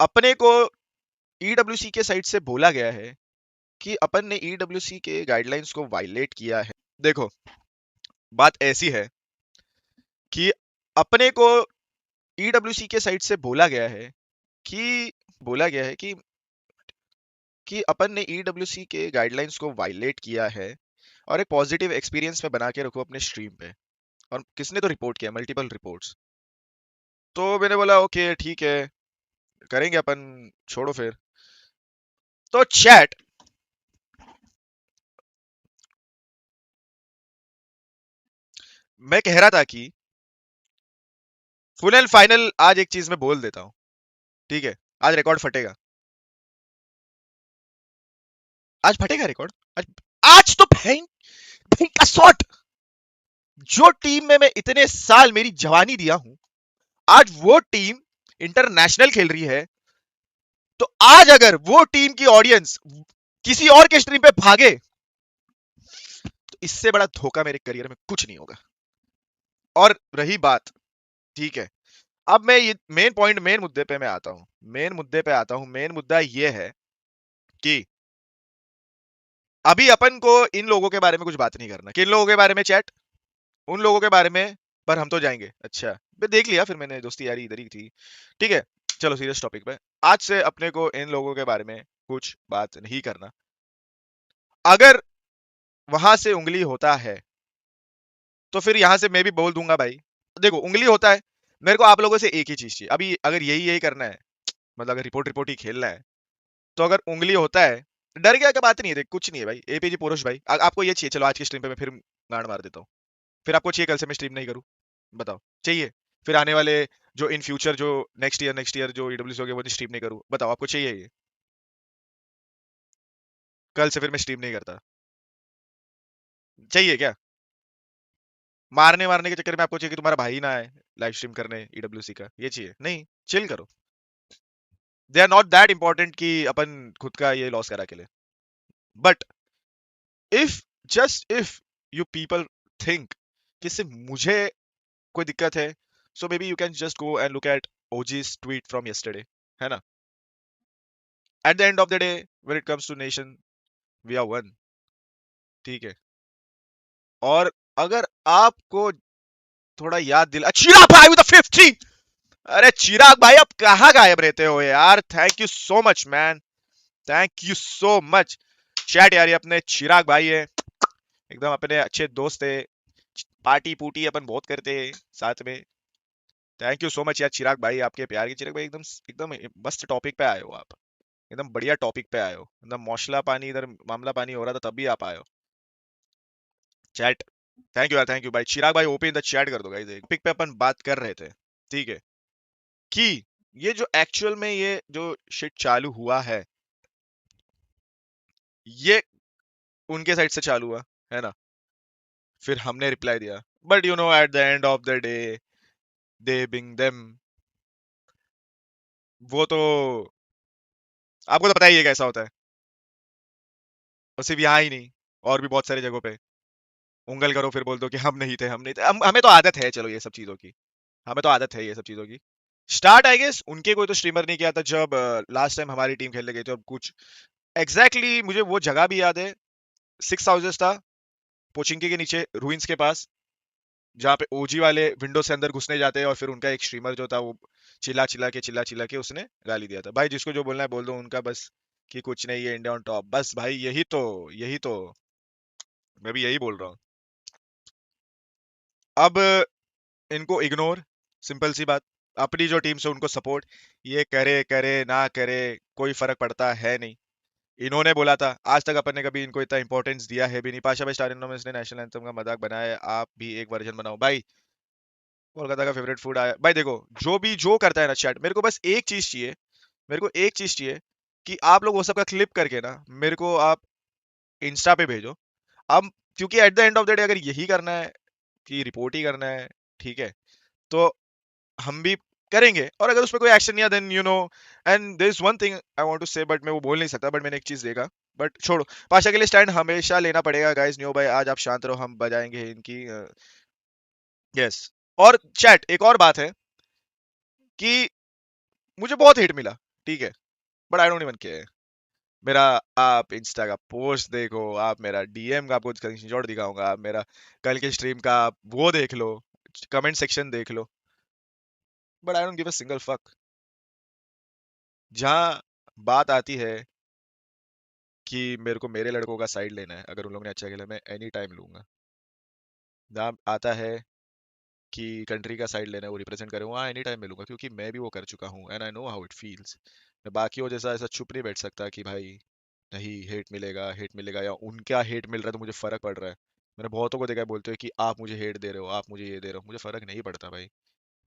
अपने को ईडब्ल्यूसी के साइड से बोला गया है कि अपन ने ईडब्ल्यूसी के गाइडलाइंस को वायलेट किया है। देखो, बात ऐसी है कि अपने को ईडब्ल्यूसी के साइड से बोला गया है कि अपन ने ईडब्ल्यूसी के गाइडलाइंस को वायलेट किया है और एक पॉजिटिव एक्सपीरियंस में बना के रखो अपने स्ट्रीम पे। और किसने तो रिपोर्ट किया, मल्टीपल रिपोर्ट्स। तो मैंने बोला ओके ठीक है, करेंगे अपन, छोड़ो फिर। तो चैट, मैं कह रहा था कि फुल एंड फाइनल आज एक चीज मैं बोल देता हूँ, ठीक है? आज रिकॉर्ड फटेगा। आज फटेगा रिकॉर्ड। आज, आज तो भैं भैं का शॉट। जो टीम में मैं इतने साल मेरी जवानी दिया हूं, आज वो टीम इंटरनेशनल खेल रही है। तो आज अगर वो टीम की ऑडियंस किसी और के स्ट्रीम पे भागे, तो इससे बड़ा धोखा मेरे करियर में कुछ नहीं होगा। और रही बात, ठीक है, अब मैं ये मेन पॉइंट, मेन मुद्दे पे मैं आता हूं, मेन मुद्दा ये है कि अभी अपन को इन लोगों के बारे में कुछ बात नहीं करना। किन लोगों के बारे में चैट? उन लोगों के बारे में। पर हम तो जाएंगे, अच्छा, मैं देख लिया, फिर मैंने दोस्ती यारी इधर ही थी, ठीक है। चलो सीरियस टॉपिक पे। आज से अपने को इन लोगों के बारे में कुछ बात नहीं करना। अगर वहां से उंगली होता है तो फिर यहां से मैं भी बोल दूंगा भाई, देखो उंगली होता है, मेरे को आप लोगों से एक ही चीज चाहिए अभी। अगर यही यही करना है, मतलब अगर रिपोर्ट रिपोर्ट ही खेलना है, तो अगर उंगली होता है, डर गया क्या बात नहीं है, देख कुछ नहीं है भाई। एपीजी पुरुष भाई, आपको ये चाहिए, चलो आज की स्ट्रीम पे मैं फिर गांड मार देता हूँ। फिर आपको चाहिए कल से मैं स्ट्रीम नहीं करूँ? बताओ, चाहिए? फिर आने वाले जो इन फ्यूचर जो नेक्स्ट ईयर जो ईडब्ल्यूसी हो गया वो स्ट्रीम नहीं करूँ? बताओ, आपको चाहिए ये? कल से फिर मैं स्ट्रीम नहीं करता? चाहिए क्या? मारने मारने के चक्कर में आपको चाहिए कि तुम्हारा भाई ना आए लाइव स्ट्रीम करने ईडब्ल्यूसी का? ये चाहिए? नहीं, चिल करो। They are not that important कि अपन खुद का ये लॉस करा के ले। But if, just if you people think कि सिर्फ मुझे कोई दिक्कत है, so may be you can just go and look at OG's tweet from yesterday, है ना? At the end of the day, when it comes to nation, we are one, ठीक है। और अगर आपको थोड़ा याद दिला, चिराग भाई विद द 50। अरे चिराग भाई, आप कहाँ गायब रहते हो यार? Thank you so much man, thank you so much. Chat यार, ये अपने चिराग भाई है, एकदम अपने अच्छे दोस्त है, पार्टी पूटी अपन बहुत करते हैं साथ में। थैंक यू सो मच यार चिराग भाई, आपके प्यार के। चिराग भाई एकदम एकदम मस्त टॉपिक पे आए हो आप, एकदम बढ़िया टॉपिक पे आए हो, एकदम मौसला पानी इधर मामला पानी हो रहा था तब भी आप आए हो। चैट, थैंक यू यार, थैंक यू भाई। चिराग भाई ओपन द चैट कर दो गाइस। एक पिक पे अपन बात कर रहे थे, ठीक है, कि ये जो एक्चुअल में ये जो शिट चालू हुआ है, ये उनके साइड से चालू हुआ, है ना? फिर हमने रिप्लाई दिया, but you know at the end of the day, they being them, वो तो आपको तो पता ही है कैसा होता है। और सिर्फ यहाँ ही नहीं, और भी बहुत सारी जगहों पे उंगल करो फिर बोल दो कि हम नहीं थे, हम नहीं थे। हमें तो आदत है, चलो ये सब चीजों की, हमें तो आदत है ये सब चीजों की। स्टार्ट आई गेस उनके कोई तो स्ट्रीमर ने किया था जब लास्ट टाइम हमारी टीम खेलने गई थी। अब कुछ एग्जैक्टली exactly, मुझे वो जगह भी याद है, 6 हाउसेस था पोचिंकी के नीचे रूइंस के पास, जहाँ पे ओजी वाले विंडो से अंदर घुसने जाते हैं, और फिर उनका एक स्ट्रीमर जो था वो चिल्ला चिल्ला के उसने गाली दिया था। भाई जिसको जो बोलना है बोल दो उनका, बस कि कुछ नहीं, ये इंडिया ऑन टॉप, बस भाई यही तो मैं भी यही बोल रहा हूँ। अब इनको इग्नोर, सिंपल सी बात। अपनी जो टीम से उनको सपोर्ट, ये करे करे ना करे कोई फर्क पड़ता है नहीं। इन्होंने बोला था, आज तक अपन ने कभी इनको इतना इंपॉर्टेंस दिया है भी नहीं। पाशा भाई स्टार ने नेशनल एंथम का मजाक बनाया है, आप भी एक वर्जन बनाओ भाई। कोलकाता का फेवरेट फूड आया भाई। देखो, जो भी जो करता है ना चैट, मेरे को बस एक चीज चाहिए, मेरे को एक चीज चाहिए कि आप लोग वो सब का क्लिप करके ना मेरे को आप इंस्टा पे भेजो। अब क्योंकि eight the end of the day अगर यही करना है कि रिपोर्ट ही करना है, ठीक है, तो हम भी करेंगे। और अगर उस पर कोई एक्शन नहीं है, then you know, and there is one thing I want to say, but मैं वो बोल नहीं सकता, बट मैंने एक चीज देखा। बट छोड़ो, पाशा के लिए स्टैंड हमेशा लेना पड़ेगा गाइस। न्यू भाई आज आप शांत रहो, हम बजाएंगे इनकी। यस। और चैट, एक और बात है कि मुझे बहुत हेट मिला, ठीक है, but I don't even care. मेरा आप इंस्टा का पोस्ट देखो, आप मेरा डीएम का आपको स्क्रीनशॉट दिखाऊंगा, आप मेरा कल के स्ट्रीम का आप वो देख लो, कमेंट सेक्शन देख लो, but I don't give a single fuck. जहां बात आती है कि मेरे को मेरे लड़कों का साइड लेना है, अगर उन लोगों ने अच्छा खेला मैं एनी टाइम लूंगा। जहां आता है कि कंट्री का साइड लेना है, वो रिप्रेजेंट करे, वहाँ एनी टाइम मिलूंगा, क्योंकि मैं भी वो कर चुका हूँ and I know how it feels. मैं बाकियों जैसा ऐसा चुप नहीं बैठ सकता कि भाई नहीं हेट मिलेगा या उनका हेट मिल रहा है तो मुझे फर्क पड़ रहा है। मैंने बहुतों को देखा है बोलते हुए कि आप मुझे हेट दे रहे हो, आप मुझे ये दे रहे हो, मुझे फर्क नहीं पड़ता भाई।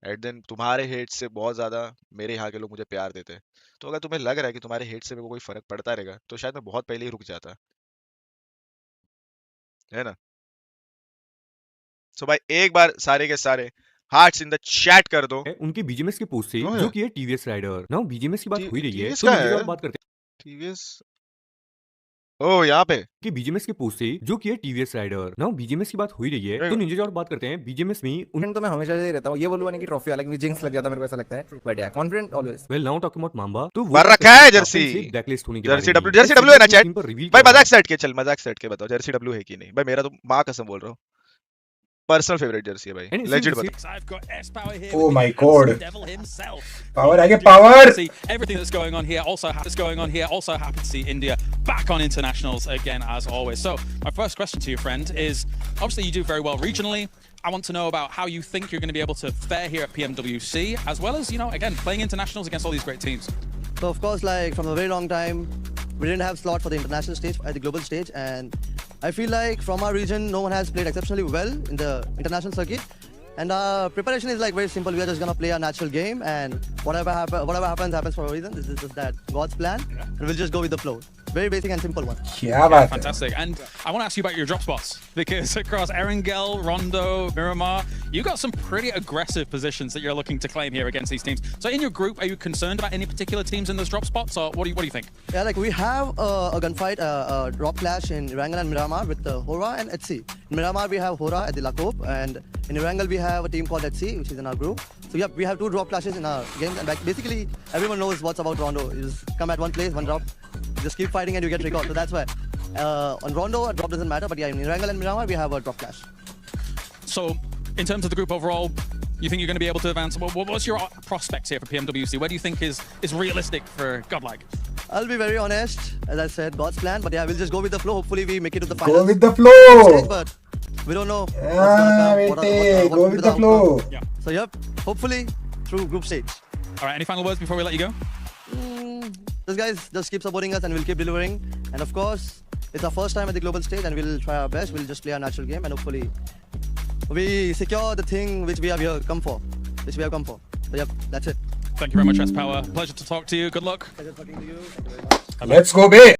एट देन तुम्हारे हेट से बहुत ज्यादा मेरे यहाँ के लोग मुझे प्यार देते हैं। तो अगर तुम्हें लग रहा है कि तुम्हारे हेट से मेरे को कोई फर्क पड़ता रहेगा तो शायद मैं बहुत पहले ही रुक जाता, है ना। सो भाई एक बार सारे के सारे हार्ट्स इन द चैट कर दो। उनके बीजीएमएस के पोस्ट से क्यों जो है कि है टीवीएस राइडर। नाउ बीजीएमएस की बात हो ही रही है टीवीएस तो का नीचे है? और बात करते टीवीएस ओ यहाँ पे कि बीजीएमएस के पोस्ट से जो कि है टीवीएस राइडर। नाउ बीजीएमएस की बात हो ही रही है तो नीचे और बात करते हैं बीजीएमएस में तो मैं हमेशा से रहता हूँ, ये बोलूंगा नहीं कि ट्रॉफी वाला, क्योंकि जिंक्स लग जाता है मेरे को, ऐसा लगता है, बट या confident always. Well now talking about Mamba, तो वो भर रखा है जर्सी, ब्लैकलिस्ट होने के जर्सी बारे में जर्सी डब्ल्यू है ना चैट पर रिवील भाई। मजाक सेट के चल, मजाक सेट के बताओ जर्सी डब्ल्यू है कि नहीं भाई। मेरा तो माँ कसम बोल रहा हूँ पर्सनल फेवरेट जर्सी है भाई, And it लेजिट seems बता। Oh my god. Power, I get power. See everything that's going on here. Also happy to see India back on internationals again as always. So my first question to you, friend, is obviously you do very well regionally. I want to know about how you think you're going to be able to fare here at PMWC, as well as, you know, again, playing internationals against all these great teams. So of course, like from a very long time, we didn't have slot for the international stage, at the global stage, and I feel like from our region, no one has played exceptionally well in the international circuit. And our preparation is like very simple. We are just gonna play our natural game, and whatever happens for a reason. This is just that God's plan, and we'll just go with the flow. Very basic and simple one. क्या बात है? Fantastic. And I want to ask you about your drop spots, because across Erangel, Rondo, Miramar, you got some pretty aggressive positions that you're looking to claim here against these teams. So in your group, are you concerned about any particular teams in those drop spots, or what do you think? Yeah, like we have a gunfight, a drop clash in Erangel and Miramar with Hora and HC. In Miramar, we have Hora at the Lacob, and in Erangel, we have a team called HC, which is in our group. So yeah, we have two drop clashes in our games, and like basically everyone knows what's about Rondo. You just come at one place, one drop, just keep fighting and you get recalled. So that's why on Rondo, a drop doesn't matter, but yeah, in Erangel and Miramar, we have a drop clash. So in terms of the group overall, you think you're going to be able to advance? What's your prospects here for PMWC? Where do you think is realistic for Godlike? I'll be very honest, as I said, God's plan, but yeah, we'll just go with the flow. Hopefully we make it to the finals. Go with the flow. But we don't know what's Ah, gonna come, wait, go with the flow. Yeah. So yep, hopefully through group stage. All right. Any final words before we let you go? Just guys, just keep supporting us and we'll keep delivering. And of course, it's our first time at the global stage and we'll try our best. We'll just play our natural game and hopefully we secure the thing which we have come for. So yep, that's it. Thank you very much, S Power. Pleasure to talk to you. Good luck. Pleasure talking to you. Let's go, babe.